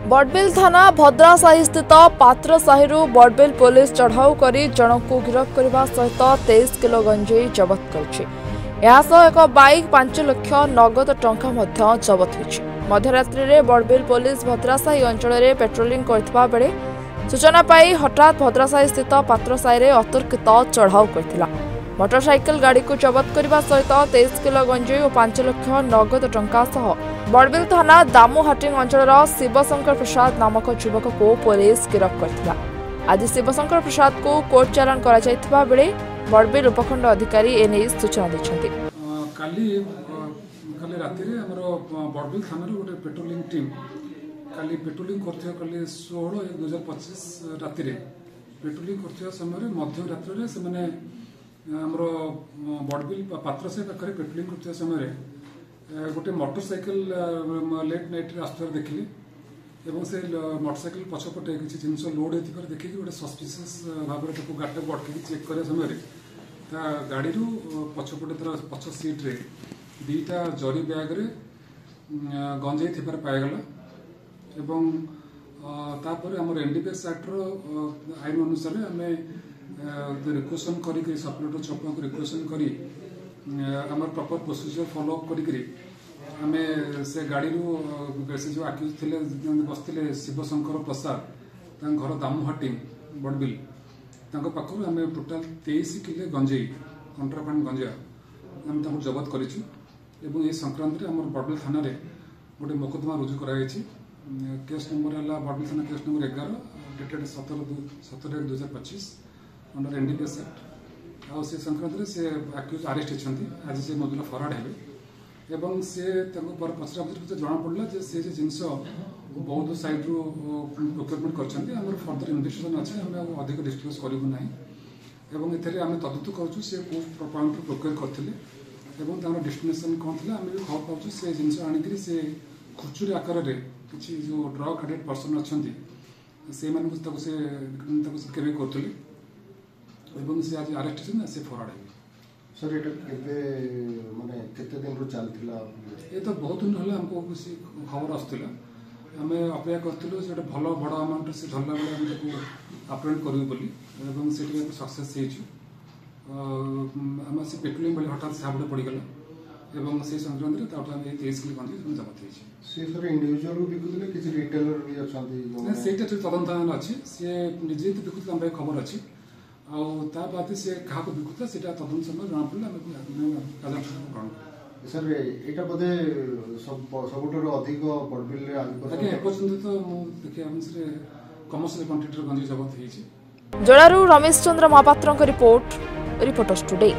बड़बिल थाना भद्रा साही स्थित पात्र साही बड़बिल पुलिस चढ़ाऊ कर जनक गिरफ करने सहित 23 किलो गंजेई जबत कर एक बाइक 5 लाख नगद टंका जबत हो। मध्यरात्रि में बड़बिल पुलिस भद्रा साही अंचल में पेट्रोलिंग करथिबा बेले सूचना पाई हठात भद्रा साही स्थित पात्र साही अतर्कित चढ़ाऊ करथिला। मोटरसाइकिल गाड़ी को जबत करने सहित 23 किलो गंजेई और 5 लाख नगद टंका सह बड़बिल थाना दामुहाटिंग अंचल शिवशंकर प्रसाद नामक युवक को पुलिस गिरफ्त करथिला। आज शिवशंकर प्रसाद को कोर्ट चालान करा जायथिबा बेले बड़बिल उपखंड अधिकारी एने सूचना दैछन्ति। काली राति रे हमरो बड़बिल थाना रे गोटे पेट्रोलिंग टीम काली पेट्रोलिंग करथियो काली 16/1/2025 राति रे पेट्रोलिंग करथियो समय रे मध्य रात्रि रे से माने हमरो बड़बिल पात्र से पाखरे पेट्रोलिंग करथियो समय रे गोटे मोटरसाइकिल लेट नाइट रे आस्तर देखिले एवं से मोटरसाइकिल पछपटे किछि जिंस लोड हेतिकर देखि गोटे सस्पिशियस भाबरे ताको गाडी को अटकी चेक करे समय रे ता गाड़ी रु पछपटे तर पछ सीट रे दीटा जरी बैग रे गंजेई थिपर पाएगला एवं तापर हमर एनडीपीएस एक्ट रो आईन अनुसार हमें रिक्वेशन करी सपरेटर चौक को रिक्वेशन करी हमर प्रॉपर प्रोसीजर फॉलो अप करी हमें से गाड़ी रू से जो आक्यूज थिले बसथिले शिवशंकर प्रसाद घर दामुहाटिंग बड़बिल पाखु आम टोटाल 23 किलो गंजेई कंट्राबांड गंजा आम जबत करिछु एवं ए संक्रांत रे हमर बड़बिल थाना रे गोटे मोकदमा रुजु कराइछि। केस नंबर है बड़बिल थाना case number 11 dated 17/2025 under NDPS act आ से संक्रांत रे से आक्यूज अरेस्ट होछंती। आज से मजुला फराड हेबे एवं से पर पचरा पचर जना पड़ला जे से जिनस बहुत साइड रू प्रोक्योरमेंट करछंती। हमर फर्दर इन्वेस्टिगेशन अछि हम अधिक डिस्क्लोज करिबु नाही एवं एथरे हम तदुत करछु से को पॉइंट प्रोक्योर करथिले एवं तार डेस्टिनेशन कोन थिला हम खबर पाउछु से जिनस आनिकरी से खुचुरी आकार रे किछि जो ड्रग एडिक्ट पर्सन अछंती से मन को तको से केबे करथिले एवं से आज अरेस्ट छै से फराड है। सर एटा केबे माने केते दिन रो चलथिला ए तो बहुत दिन हला हमको किसी खबर आस्थिला हमें अपेक्षा करथिलु जे भलो बड़ा अमाउंट से धरला बेले हम ताको अपडेट करियो बोली एवं सेठी सक्सेस हेछु। हम से पेट्रोलिंग बेले हठात से हाबडे पड़ी गला एवं से संक्रांत रे ताटा हम 23 किलो गंजी हम जबत हेछि। से सर इंडिविजुअल को बिकुले किछि रिटेलर भी अछंती सेटा तदंत अछि से निजे बिकुले हम खबर अछि आ ता बात से कहा को बिकुता सेटा तदन समय जना पड़ला हम काजन ग्रहण सर एटा बदे सबुटर अधिक बड़बिल रे आगे पर्यंत तो मु देखि हम से कमर्शियल क्वांटिटी गंजी जबत हेछि। जोड़ारू रमेश चंद्र महापात्र रिपोर्टर्स टुडे।